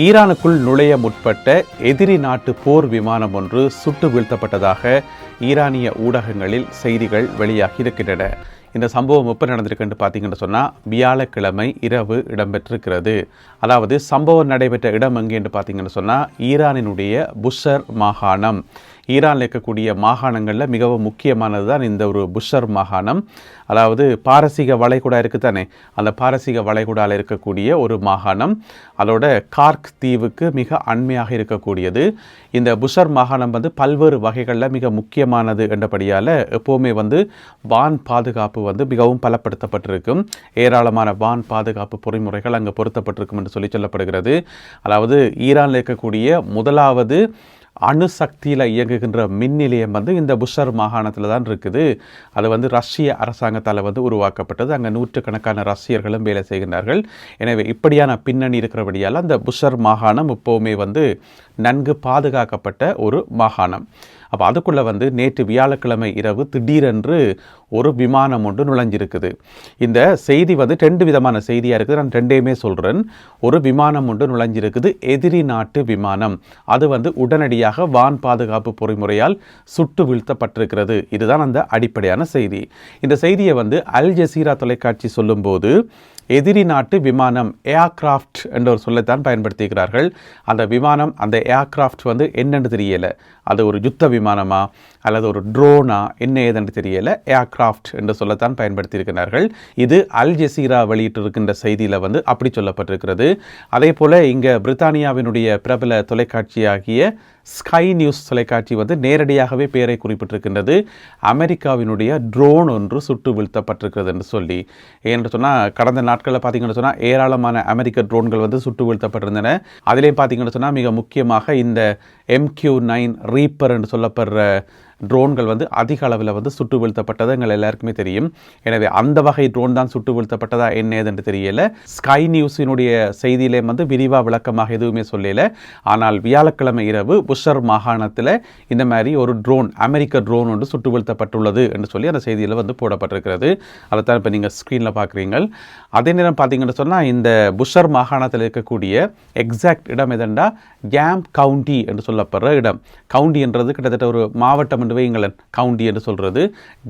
ஈரானுக்குள் நுழைய முற்பட்ட எதிரி நாட்டு போர் விமானம் ஒன்று சுட்டு வீழ்த்தப்பட்டதாக ஈரானிய ஊடகங்களில் செய்திகள் வெளியாகி இருக்கின்றன. இந்த சம்பவம் எப்போ நடந்திருக்குன்னு பார்த்தீங்கன்னு சொன்னால் வியாழக்கிழமை இரவு இடம்பெற்றிருக்கிறது. அதாவது சம்பவம் நடைபெற்ற இடம் எங்கேன்னு பார்த்தீங்கன்னு சொன்னால் ஈரானினுடைய புஷர் மாகாணம். ஈரானில் இருக்கக்கூடிய மாகாணங்களில் மிகவும் முக்கியமானது தான் இந்த ஒரு புஷர் மாகாணம். அதாவது பாரசீக வளைகுடா இருக்குது தானே, அந்த பாரசீக வளைகுடாவில் இருக்கக்கூடிய ஒரு மாகாணம். அதோட கார்க் தீவுக்கு மிக அண்மையாக இருக்கக்கூடியது. இந்த புஷர் மாகாணம் பல்வேறு வகைகளில் மிக முக்கியமானது என்றபடியால் எப்போவுமே வான் பாதுகாப்பு மிகவும் பலப்படுத்தப்பட்டிருக்கும். ஏராளமான வான் பாதுகாப்பு பொறிமுறைகள் அங்கே பொருத்தப்பட்டிருக்கும் என்று சொல்லப்படுகிறது. அதாவது ஈரானில் இருக்கக்கூடிய முதலாவது அணுசக்தியில் இயங்குகின்ற மின் நிலையம் இந்த புஷர் மாகாணத்தில் தான் இருக்குது. அது ரஷ்ய அரசாங்கத்தால் உருவாக்கப்பட்டது. அங்கே நூற்றுக்கணக்கான ரஷ்யர்களும் வேலை செய்கின்றார்கள். எனவே இப்படியான பின்னணி இருக்கிறபடியால் அந்த புஷர் மாகாணம் எப்போவுமே நன்கு பாதுகாக்கப்பட்ட ஒரு மாகாணம். அப்போ அதுக்குள்ளே நேற்று வியாழக்கிழமை இரவு திடீரென்று ஒரு விமானம் ஒன்று நுழைஞ்சிருக்குது. இந்த செய்தி ரெண்டு விதமான செய்தியாக இருக்குது. நான் ரெண்டையுமே சொல்கிறேன். ஒரு விமானம் ஒன்று நுழைஞ்சிருக்குது, எதிரி நாட்டு விமானம். அது உடனடியாக வான் பாதுகாப்பு பொறிமுறையால் சுட்டு வீழ்த்தப்பட்டிருக்கிறது. இதுதான் அந்த அடிப்படையான செய்தி. இந்த செய்தியை அல் ஜசீரா தொலைக்காட்சி சொல்லும்போது எதிரி நாட்டு விமானம் ஏர்கிராஃப்ட் என்ற ஒரு சொல்லைத்தான் பயன்படுத்திக்கிறார்கள். அந்த விமானம், அந்த ஏர்கிராஃப்ட் என்னென்னு தெரியலை. அது ஒரு யுத்த விமானமா அல்லது ஒரு ட்ரோனா என்ன ஏதென்று தெரியலை. ஏர்கிராஃப்ட் என்று சொல்லத்தான் பயன்படுத்தியிருக்கிறார்கள். இது அல் ஜசீரா வெளியிட்டிருக்கின்ற செய்தியில் அப்படி சொல்லப்பட்டிருக்கிறது. அதே போல் இங்கே பிரித்தானியாவினுடைய பிரபல தொலைக்காட்சியாகிய ஸ்கை நியூஸ் தொலைக்காட்சி நேரடியாகவே பெயரை குறிப்பிட்டிருக்கின்றது. அமெரிக்காவினுடைய ட்ரோன் ஒன்று சுட்டு வீழ்த்தப்பட்டிருக்கிறது என்று சொல்லி. ஏன்னு சொன்னால் கடந்த நாட்களில் பார்த்தீங்கன்னு சொன்னால் ஏராளமான அமெரிக்க ட்ரோன்கள் சுட்டு வீழ்த்தப்பட்டிருந்தன. அதிலேயும் பார்த்தீங்கன்னு சொன்னால் மிக முக்கியமாக இந்த MQ-9 ரீப்பர் என்று சொல்லப்படுற ட்ரோன்கள் அதிக அளவில் சுட்டு வீழ்த்தப்பட்டது எங்கள் எல்லாருக்குமே தெரியும். எனவே அந்த வகை ட்ரோன் தான் சுட்டு வீழ்த்தப்பட்டதா என்ன ஏதென்று தெரியல. ஸ்கை நியூஸினுடைய செய்தியிலே விரிவாக விளக்கமாக எதுவுமே சொல்லல. ஆனால் வியாழக்கிழமை இரவு புஷர் மாகாணத்தில் இந்த மாதிரி ஒரு ட்ரோன், அமெரிக்க ட்ரோன் ஒன்று சுட்டு வீழ்த்தப்பட்டுள்ளது என்று சொல்லி அந்த செய்தியில் போடப்பட்டிருக்கிறது. அதைத்தான் இப்போ நீங்கள் ஸ்க்ரீனில் பார்க்குறீங்க. அதே நேரம் பார்த்தீங்கன்னு சொன்னால் இந்த புஷர் மாகாணத்தில் இருக்கக்கூடிய எக்ஸாக்ட் இடம் எதெண்டா ஜாம் கவுண்டி என்று சொல்லப்படுற இடம். கவுண்டி என்றது கிட்டத்தட்ட ஒரு மாவட்டம் என்று வைங்களன். கவுண்டி என்று சொல்கிறது,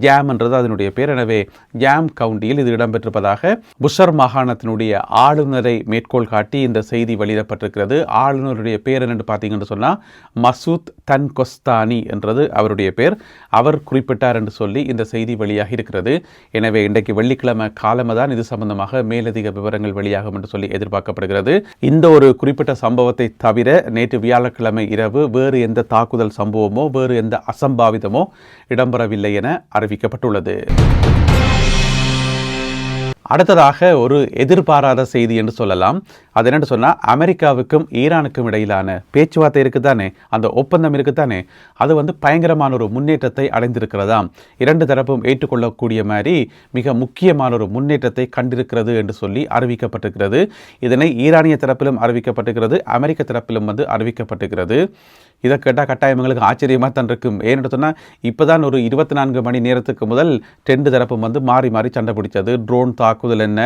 ஜாம் என்றது அதனுடைய பேர். எனவே ஜாம் கவுண்டியில் இது இடம்பெற்றிருப்பதாக புஷர் மாகாணத்தினுடைய ஆளுநரை மேற்கோள் காட்டி இந்த செய்தி வெளியிடப்பட்டிருக்கிறது. ஆளுநருடைய பேர் என்று பார்த்தீங்கன்னு சொன்னால் மசூத் தன்கொஸ்தானி என்றது அவருடைய பேர். அவர் குறிப்பிட்டார் என்று சொல்லி இந்த செய்தி வெளியாகி இருக்கிறது. எனவே இன்றைக்கு வெள்ளிக்கிழமை காலமாக தான் இது சம்பந்தமாக மேலதிக விவரங்கள் வெளியாகும் என்று சொல்லி எதிர்பார்க்கப்படுகிறது. இந்த ஒரு குறிப்பிட்ட சம்பவத்தை தவிர நேற்று வியாழக்கிழமை இரவு வேறு எந்த தாக்குதல் சம்பவமோ வேறு எந்த அசம்பாவிதமோ இடம்பெறவில்லை என அறிவிக்கப்பட்டுள்ளது. அடுத்ததாக ஒரு எதிர்பாராத செய்தி என்று சொல்லலாம். அது என்னென்னு சொன்னால் அமெரிக்காவுக்கும் ஈரானுக்கும் இடையிலான பேச்சுவார்த்தை இருக்குதானே, அந்த ஒப்பந்தம் இருக்குதானே, அது பயங்கரமான ஒரு முன்னேற்றத்தை அடைந்திருக்கிறதாம். இரண்டு தரப்பும் ஏற்றுக்கொள்ளக்கூடிய மாதிரி மிக முக்கியமான ஒரு முன்னேற்றத்தை கண்டிருக்கிறது என்று சொல்லி அறிவிக்கப்பட்டிருக்கிறது. இதனை ஈரானிய தரப்பிலும் அறிவிக்கப்பட்டிருக்கிறது, அமெரிக்க தரப்பிலும் அறிவிக்கப்பட்டிருக்கிறது. இதை கேட்டால் கட்டாயம் எங்களுக்கு ஆச்சரியமாக தான் இருக்கும். ஏன்னு சொன்னால் இப்போ தான் ஒரு 24 மணி நேரத்துக்கு முதல் ரெண்டு தரப்பும் மாறி மாறி சண்டை பிடிச்சது. ட்ரோன் தாக்குதல் என்ன,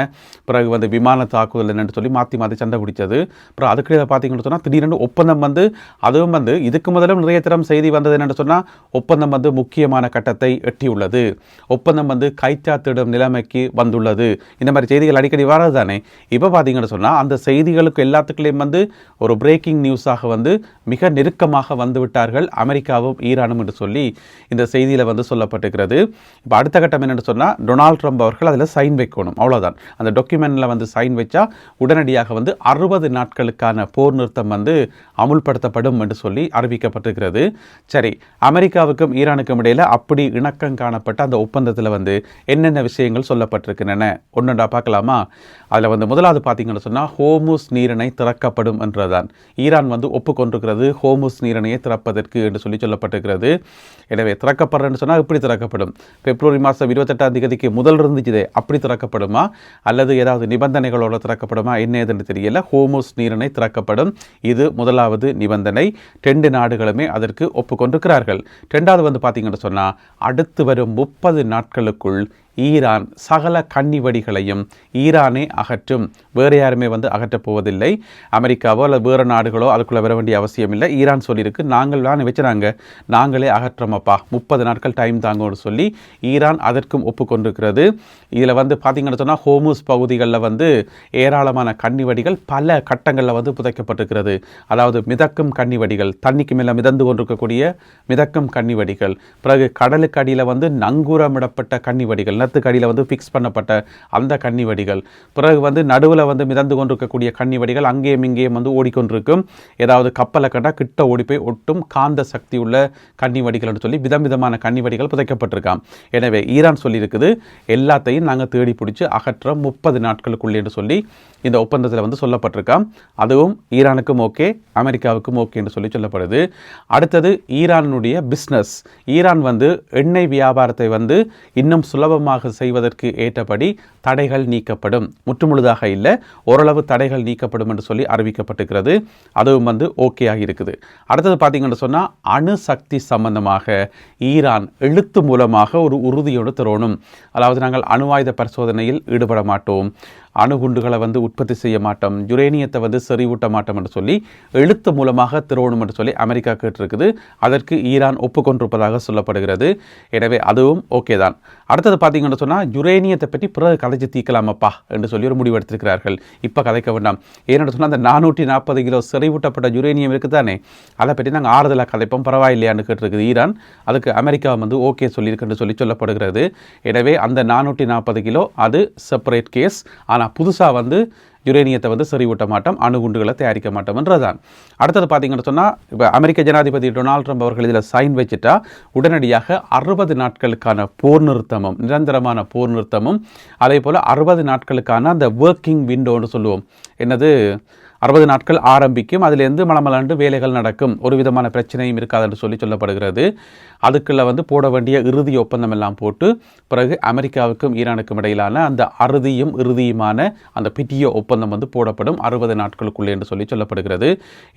பிறகு விமான தாக்குதல் என்னன்னு சொல்லி மாற்றி மாற்றி சண்டை பிடிச்சது. அப்புறம் அதுக்கிடையில் பார்த்தீங்கன்னு சொன்னால் திடீரென்று ஒப்பந்தம் அதுவும் இதுக்கு முதலும் நிறைய தரம் செய்தி வந்தது என்னென்னு சொன்னால் ஒப்பந்தம் முக்கியமான கட்டத்தை எட்டியுள்ளது, ஒப்பந்தம் கைச்சாத்திடும் நிலைமைக்கு வந்துள்ளது. இந்த மாதிரி செய்திகள் அடிக்கடி வராது தானே. இப்போ பார்த்தீங்கன்னு சொன்னால் அந்த செய்திகளுக்கு எல்லாத்துக்குள்ளேயும் ஒரு பிரேக்கிங் நியூஸாக மிக நெருக்கமாக வந்துவிட்டார்கள் அமெரிக்காவும் ஈரானும் என்று சொல்லி இந்த செய்தியில் சொல்லப்பட்டிருக்கிறது. இப்போ அடுத்த கட்டம் என்னென்னு சொன்னால் டொனால்ட் ட்ரம்ப் அவர்கள் அதில் சைன் வைக்கணும், அவ்வளோதான். அந்த டாக்குமெண்ட்டில் சைன் வச்சா உடனடியாக 60 நாட்களுக்கான போர் நிறுத்தம் அமுல்படுத்தப்படும் என்று சொல்லி அறிவிக்கப்பட்டிருக்கிறது. சரி, அமெரிக்காவுக்கும் ஈரானுக்கும் இடையில் அப்படி இணக்கம் காணப்பட்ட அந்த ஒப்பந்தத்தில் என்னென்ன விஷயங்கள் சொல்லப்பட்டிருக்கின்றன ஒன்றுண்டா பார்க்கலாமா? அதில் முதலாவது பார்த்தீங்கன்னு சொன்னால் ஹோர்முஸ் நீரிணை திறக்கப்படும் என்றுதான் ஈரான் ஒப்புக்கொண்டிருக்கிறது. ஹோர்முஸ் நீரிணையை திறப்பதற்கு என்று சொல்லி சொல்லப்பட்டிருக்கிறது. எனவே திறக்கப்படுறேன்னு சொன்னால் இப்படி திறக்கப்படும். பிப்ரவரி மாதம் 28ஆம் தேதிக்கு முதல் இருந்துச்சு, அப்படி திறக்கப்படுமா அல்லது ஏதாவது நிபந்தனைகளோடு திறக்கப்படுமா என்ன ஏதுன்னு தெரியல. ஹோர்முஸ் நீரிணை திறக்கப்படும், இது முதலாவது நிபந்தனை. 2 நாடுகளுமே அதற்கு ஒப்புக்கொண்டிருக்கிறார்கள். ரெண்டாவது பார்த்தீங்கன்னு சொன்னால் அடுத்து வரும் 30 நாட்களுக்குள் ஈரான் சகல கன்னிவடிகளையும் ஈரானே அகற்றும், வேறு யாருமே அகற்றப் போவதில்லை. அமெரிக்காவோ அல்லது வேறு நாடுகளோ அதுக்குள்ளே வர வேண்டிய அவசியம் இல்லை. ஈரான் சொல்லியிருக்கு, நாங்கள் தான் வச்சுறாங்க, நாங்களே அகற்றமப்பா, 30 நாட்கள் டைம் தாங்கன்னு சொல்லி ஈரான் அதற்கும் ஒப்புக்கொண்டிருக்கிறது. இதில் பார்த்தீங்கன்னு சொன்னால் ஹோமுஸ் பகுதிகளில் ஏராளமான கன்னிவடிகள் பல கட்டங்களில் புதைக்கப்பட்டிருக்கிறது. அதாவது மிதக்கும் கன்னிவடிகள், தண்ணிக்கு மேலே மிதந்து கொண்டிருக்கக்கூடிய மிதக்கும் கன்னிவடிகள், பிறகு கடலுக்கு அடியில் நங்கூரமிடப்பட்ட கன்னிவடிகள், நிலத்துக்கு அடியில் ஃபிக்ஸ் பண்ணப்பட்ட அந்த கன்னிவடிகள், பிறகு நடுவில் மிதந்து கொண்டிருக்கக்கூடிய கன்னிவடிகள் அங்கேயும் இங்கேயும் ஓடிக்கொண்டிருக்கும். ஏதாவது கப்பலை கண்டால் கிட்ட ஓடி போய் ஒட்டும் காந்த சக்தி உள்ள கன்னிவடிகள் என்று சொல்லி விதவிதமான கன்னிவடிகள் புதைக்கப்பட்டிருக்காம். எனவே ஈரான் சொல்லியிருக்குது, எல்லாத்தையும் நாங்கள் தேடி பிடிச்சி அகற்ற 30 நாட்களுக்குள்ளே என்று சொல்லி இந்த ஒப்பந்தத்தில் சொல்லப்பட்டிருக்காம். அதுவும் ஈரானுக்கும் ஓகே, அமெரிக்காவுக்கும் ஓகே என்று சொல்லி சொல்லப்படுது. அடுத்தது ஈரானுடைய பிஸ்னஸ். ஈரான் எண்ணெய் வியாபாரத்தை இன்னும் சுலபமாக செய்வதற்கு ஏற்றபடி தடைகள் நீக்கப்படும், முற்றுமுழுதாக இல்லை, ஓரளவு தடைகள் நீக்கப்படும் என்று சொல்லி அறிவிக்கப்பட்டிருக்கிறது. அதுவும் ஓகே ஆகியிருக்குது. அடுத்தது பார்த்தீங்கன்னு சொன்னால் அணுசக்தி சம்பந்தமாக ஈரான் எழுத்து மூலமாக ஒரு உறுதியோடு தரணும். அதாவது நாங்கள் அணு ஆயுத பரிசோதனையில் ஈடுபட மாட்டோம், அணுகுண்டுகளை உற்பத்தி செய்ய மாட்டோம், யுரேனியத்தை செறிவூட்ட மாட்டோம் என்று சொல்லி எழுத்து மூலமாக திரோணும் என்று சொல்லி அமெரிக்கா கேட்டிருக்குது. அதற்கு ஈரான் ஒப்புக்கொண்டிருப்பதாக சொல்லப்படுகிறது. எனவே அதுவும் ஓகே தான். அடுத்தது பார்த்தீங்கன்னு சொன்னால் யுரேனியத்தை பற்றி பிறகு கதைச்சு தீக்கலாமப்பா என்று சொல்லி ஒரு முடிவு எடுத்திருக்கிறார்கள். இப்போ கதைக்க வேண்டாம். ஏன்னு சொன்னால் அந்த 440 கிலோ செறிவூட்டப்பட்ட யுரேனியம் இருக்குது தானே, அதை பற்றி நாங்கள் ஆறுதலாக கதைப்போம், பரவாயில்லையான்னு கேட்டிருக்குது ஈரான். அதுக்கு அமெரிக்கா ஓகே சொல்லியிருக்குன்னு சொல்லி சொல்லப்படுகிறது. எனவே அந்த 440 கிலோ அது செப்பரேட் கேஸ். ஆனால் புதுசாக யுரேனியத்தை செறிவூட்ட மாட்டோம், அணுகுண்டுகளை தயாரிக்க மாட்டோம் என்றதான். அடுத்தது பார்த்தீங்கன்னு சொன்னால் இப்போ அமெரிக்க ஜனாதிபதி டொனால்ட் ட்ரம்ப் அவர்கள் இதில் சைன் வச்சுட்டா உடனடியாக 60 நாட்களுக்கான போர் நிறுத்தமும், நிரந்தரமான போர் நிறுத்தமும், அதே போல் 60 நாட்களுக்கான அந்த ஒர்க்கிங் விண்டோன்னு சொல்லுவோம், என்னது 60 நாட்கள் ஆரம்பிக்கும், அதிலிருந்து மலமலாண்டு வேலைகள் நடக்கும், ஒரு விதமான பிரச்சனையும் இருக்காது என்று சொல்லி சொல்லப்படுகிறது. அதுக்குள்ள போட வேண்டிய இறுதி ஒப்பந்தம் எல்லாம் போட்டு பிறகு அமெரிக்காவுக்கும் ஈரானுக்கும் இடையிலான அந்த அறுதியும் இறுதியுமான அந்த பிடிஓ ஒப்பந்தம் போடப்படும் 60 நாட்களுக்குள்ளே என்று சொல்லி சொல்லப்படுகிறது.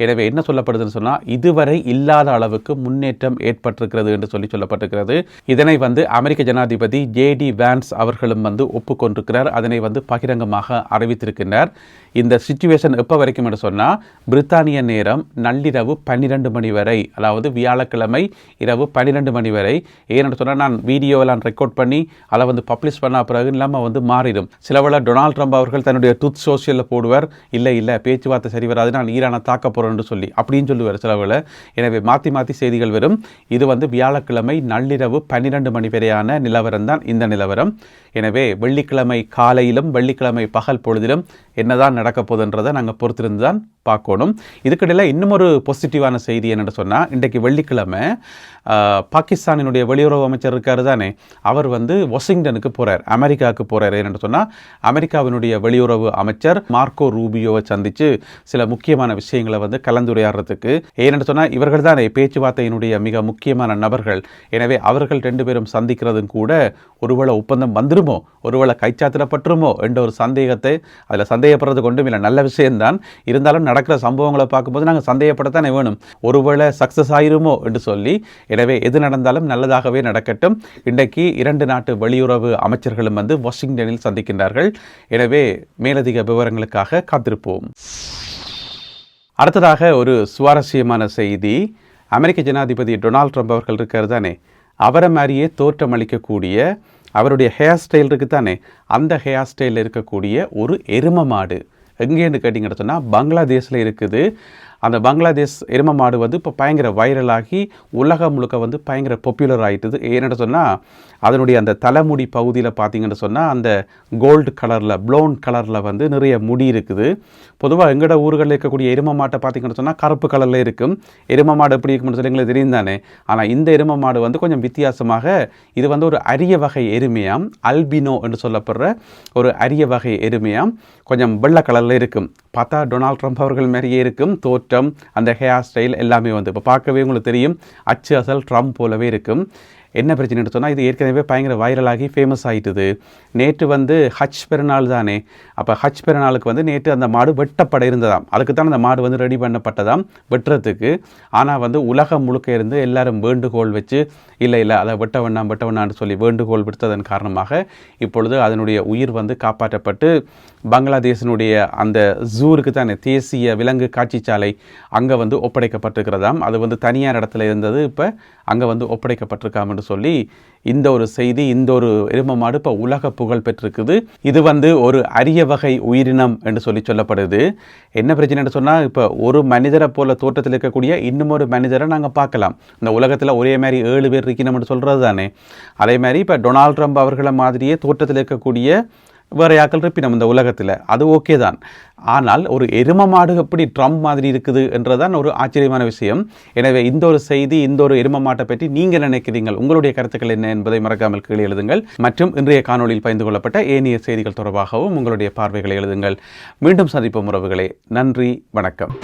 எனவே என்ன சொல்லப்படுதுன்னு சொன்னால் இதுவரை இல்லாத அளவுக்கு முன்னேற்றம் ஏற்பட்டிருக்கிறது என்று சொல்லி சொல்லப்பட்டிருக்கிறது. இதனை அமெரிக்க ஜனாதிபதி ஜேடி வான்ஸ் அவர்களும் ஒப்புக்கொண்டிருக்கிறார். அதனை பகிரங்கமாக அறிவித்திருக்கிறார். இந்த சிச்சுவேஷன் எப்போ வரைக்கும் என்று சொன்னால் பிரித்தானிய நேரம் நள்ளிரவு 12 மணி வரை, அதாவது வியாழக்கிழமை இரவு 12 மணி வரை. ஏன்னு சொன்னால் நான் வீடியோவெல்லாம் ரெக்கார்ட் பண்ணி அதை பப்ளிஷ் பண்ண பிறகு இல்லாமல் மாறிடும். சிலவேளை டொனால்ட் ட்ரம்ப் அவர்கள் தன்னுடைய ட்ரூத் சோஷியலில் போடுவார், இல்லை பேச்சுவார்த்தை சரி வராது, நான் ஈரானை தாக்க போகிறேன்னு சொல்லி அப்படின்னு சொல்லுவார் சிலவேளை. எனவே மாற்றி மாற்றி செய்திகள் வரும். இது வியாழக்கிழமை நள்ளிரவு 12 மணி வரையான நிலவரம் தான் இந்த நிலவரம். எனவே வெள்ளிக்கிழமை காலையிலும் வெள்ளிக்கிழமை பகல் பொழுதிலும் என்னதான் நடக்க போகுதுன்றதை நாங்கள் பொறுத்திருந்து தான் பார்க்கணும். இதுக்கிடையில் இன்னும் ஒரு பாசிட்டிவான செய்தி என்னென்னு சொன்னால், இன்றைக்கு வெள்ளிக்கிழமை பாகிஸ்தானினுடைய வெளியுறவு அமைச்சர் இருக்கார் தானே, அவர் வாஷிங்டனுக்கு போகிறார், அமெரிக்காவுக்கு போகிறார். என்னென்னு சொன்னால் அமெரிக்காவினுடைய வெளியுறவு அமைச்சர் மார்க்கோ ரூபியோவை சந்தித்து சில முக்கியமான விஷயங்களை கலந்துரையாடுறதுக்கு. ஏன்னு சொன்னால் இவர்கள் தானே பேச்சுவார்த்தையினுடைய மிக முக்கியமான நபர்கள். எனவே அவர்கள் 2 பேரும் சந்திக்கிறதும் கூட ஒருவேளை ஒப்பந்தம் வந்துருமோ, ஒருவேளை கைச்சாத்திடப்பட்டுருமோ என்ற ஒரு சந்தேகத்தை, அதில் சந்தேகப்படுறது கொண்டும் இல்லை, நல்ல விஷயம்தான். இருந்தாலும் நடக்கிற சம்பவங்களை பார்க்கும்போது நாங்கள் சந்தேகப்படத்தானே வேணும், ஒருவேளை சக்ஸஸ் ஆயிருமோ என்று சொல்லி. எனவே எது நடந்தாலும் நல்லதாகவே நடக்கட்டும். இன்றைக்கு 2 நாட்டு வெளியுறவு அமைச்சர்களும் வாஷிங்டனில் சந்திக்கின்றார்கள். எனவே மேலதிக விவரங்களுக்காக காத்திருப்போம். அடுத்ததாக ஒரு சுவாரஸ்யமான செய்தி. அமெரிக்க ஜனாதிபதி டொனால்ட் ட்ரம்ப் அவர்கள் இருக்கார் தானே, அவரை மாதிரியே தோற்றமளிக்கக்கூடிய அவருடைய ஹேர் ஸ்டைல் இருக்குது தானே, அந்த ஹேர் ஸ்டைலில் இருக்கக்கூடிய ஒரு எரும மாடு எங்கேன்னு கேட்டிங்கன்னு சொன்னால் பங்களாதேஷில் இருக்குது. அந்த பங்களாதேஷ் எரும மாடு இப்போ பயங்கர வைரலாகி உலகம் முழுக்க பயங்கர பாப்புலர் ஆகிட்டுது. ஏன்னு சொன்னால் அதனுடைய அந்த தலைமுடி பகுதியில் பார்த்திங்கன்னு சொன்னால் அந்த கோல்டு கலரில், ப்ளவுன் கலரில் நிறைய முடி இருக்குது. பொதுவாக எங்களோட ஊர்களில் இருக்கக்கூடிய எரும மாட்டை பார்த்திங்கன்னு சொன்னால் கருப்பு கலரில் இருக்கும். எரும மாடு எப்படி இருக்குன்னு சொல்லி எங்களுக்கு தெரியும் தானே. ஆனால் இந்த எரும மாடு கொஞ்சம் வித்தியாசமாக, இது ஒரு அரிய வகை எருமையாம், அல்பினோ என்று சொல்லப்படுற ஒரு அரிய வகை எருமையாம். கொஞ்சம் வெள்ளை கலரில் இருக்கும். பார்த்தா டொனால்ட் ட்ரம்ப் அவர்கள் மாதிரியே இருக்கும் தோற்றம், அந்த ஹேர் ஸ்டைல் எல்லாமே இப்போ பார்க்கவே உங்களுக்கு தெரியும், அச்சு அசல் ட்ரம்ப் போலவே இருக்கும். என்ன பிரச்சனைன்னு சொன்னால் இது ஏற்கனவே பயங்கர வைரலாகி ஃபேமஸ் ஆகிட்டுது. நேற்று வந்து ஹஜ் பெருநாள் தானே, அப்போ ஹஜ் பெருநாளுக்கு வந்து நேற்று அந்த மாடு வெட்டப்பட இருந்ததாம். அதுக்கு தான் அந்த மாடு வந்து ரெடி பண்ணப்பட்டதாம் வெட்டுறதுக்கு. ஆனால் வந்து உலகம் முழுக்க இருந்து எல்லாரும் வேண்டுகோள் வச்சு இல்லை அதை வெட்ட வேண்டாம்னு சொல்லி வேண்டுகோள் விடுத்ததன் காரணமாக இப்பொழுது அதனுடைய உயிர் வந்து காப்பாற்றப்பட்டு பங்களாதேஷினுடைய அந்த ஜூருக்கு தானே, தேசிய விலங்கு காட்சிச்சாலை, அங்கே வந்து ஒப்படைக்கப்பட்டிருக்கிறதாம். அது வந்து தனியார் இடத்துல இருந்தது, இப்போ அங்கே வந்து ஒப்படைக்கப்பட்டிருக்காமன்னு சொல்லி இந்த ஒரு செய்தி, இந்த ஒரு எருமை மாடு இப்போ உலக புகழ் பெற்றிருக்குது. இது வந்து ஒரு அரிய வகை உயிரினம் என்று சொல்லப்படுது. என்ன பிரச்சனைன்னு சொன்னால், இப்போ ஒரு மனிதரை போல தோற்றத்தில் இருக்கக்கூடிய இன்னும் ஒரு மனிதரை நாங்கள் பார்க்கலாம். இந்த உலகத்தில் ஒரே மாதிரி 7 பேர் இருக்கணும்னு சொல்கிறது தானே. அதே மாதிரி இப்போ டொனால்ட் ட்ரம்ப் அவர்களை மாதிரியே தோற்றத்தில் இருக்கக்கூடிய வேறு யாக்கள் இருப்பினம் இந்த உலகத்தில், அது ஓகே தான். ஆனால் ஒரு எரும மாடு எப்படி ட்ரம்ப் மாதிரி இருக்குது என்றதான் ஒரு ஆச்சரியமான விஷயம். எனவே இந்த ஒரு செய்தி, இந்த ஒரு எரும மாட்டை பற்றி நீங்கள் நினைக்கிறீர்கள், உங்களுடைய கருத்துக்கள் என்ன என்பதை மறக்காமல் கீழே எழுதுங்கள். மற்றும் இன்றைய காணொலியில் பகிர்ந்து கொள்ளப்பட்ட ஏனைய செய்திகள் தொடர்பாகவும் உங்களுடைய பார்வைகளை எழுதுங்கள். மீண்டும் சந்திப்போம் உறவுகளே. நன்றி, வணக்கம்.